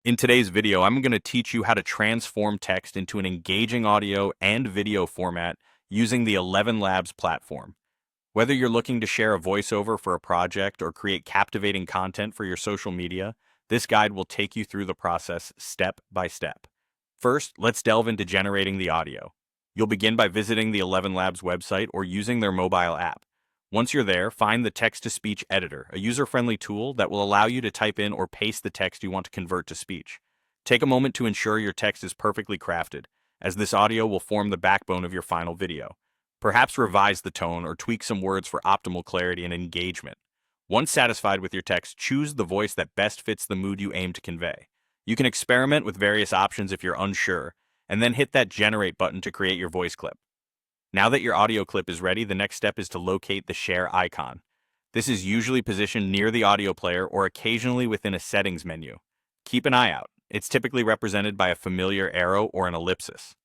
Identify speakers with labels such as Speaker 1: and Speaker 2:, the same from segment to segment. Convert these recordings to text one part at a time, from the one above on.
Speaker 1: In today's video, I'm going to teach you how to transform text into an engaging audio and video format using the ElevenLabs platform. Whether you're looking to share a voiceover for a project or create captivating content for your social media, this guide will take you through the process step by step. First, let's delve into generating the audio. You'll begin by visiting the ElevenLabs website or using their mobile app. Once you're there, find the text-to-speech editor, a user-friendly tool that will allow you to type in or paste the text you want to convert to speech. Take a moment to ensure your text is perfectly crafted, as this audio will form the backbone of your final video. Perhaps revise the tone or tweak some words for optimal clarity and engagement. Once satisfied with your text, choose the voice that best fits the mood you aim to convey. You can experiment with various options if you're unsure, and then hit that generate button to create your voice clip. Now that your audio clip is ready, the next step is to locate the share icon. This is usually positioned near the audio player or occasionally within a settings menu. Keep an eye out. It's typically represented by a familiar arrow or an ellipsis.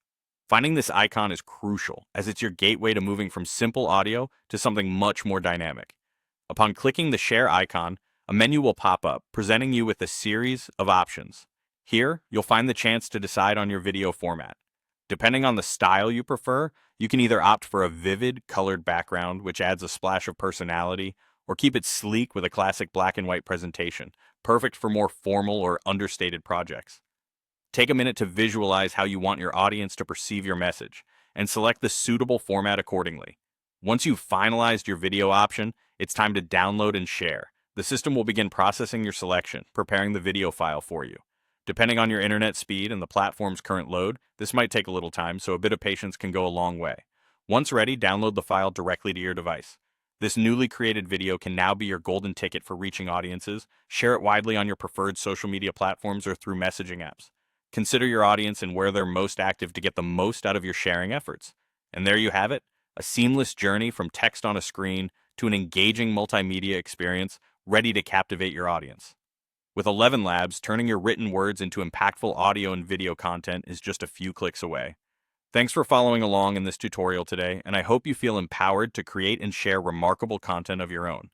Speaker 1: Finding this icon is crucial, as it's your gateway to moving from simple audio to something much more dynamic. Upon clicking the share icon, a menu will pop up, presenting you with a series of options. Here, you'll find the chance to decide on your video format. Depending on the style you prefer, you can either opt for a vivid, colored background, which adds a splash of personality, or keep it sleek with a classic black and white presentation, perfect for more formal or understated projects. Take a minute to visualize how you want your audience to perceive your message, and select the suitable format accordingly. Once you've finalized your video option, it's time to download and share. The system will begin processing your selection, preparing the video file for you. Depending on your internet speed and the platform's current load, this might take a little time, so a bit of patience can go a long way. Once ready, download the file directly to your device. This newly created video can now be your golden ticket for reaching audiences. Share it widely on your preferred social media platforms or through messaging apps. Consider your audience and where they're most active to get the most out of your sharing efforts. And there you have it, a seamless journey from text on a screen to an engaging multimedia experience ready to captivate your audience. With ElevenLabs, turning your written words into impactful audio and video content is just a few clicks away. Thanks for following along in this tutorial today, and I hope you feel empowered to create and share remarkable content of your own.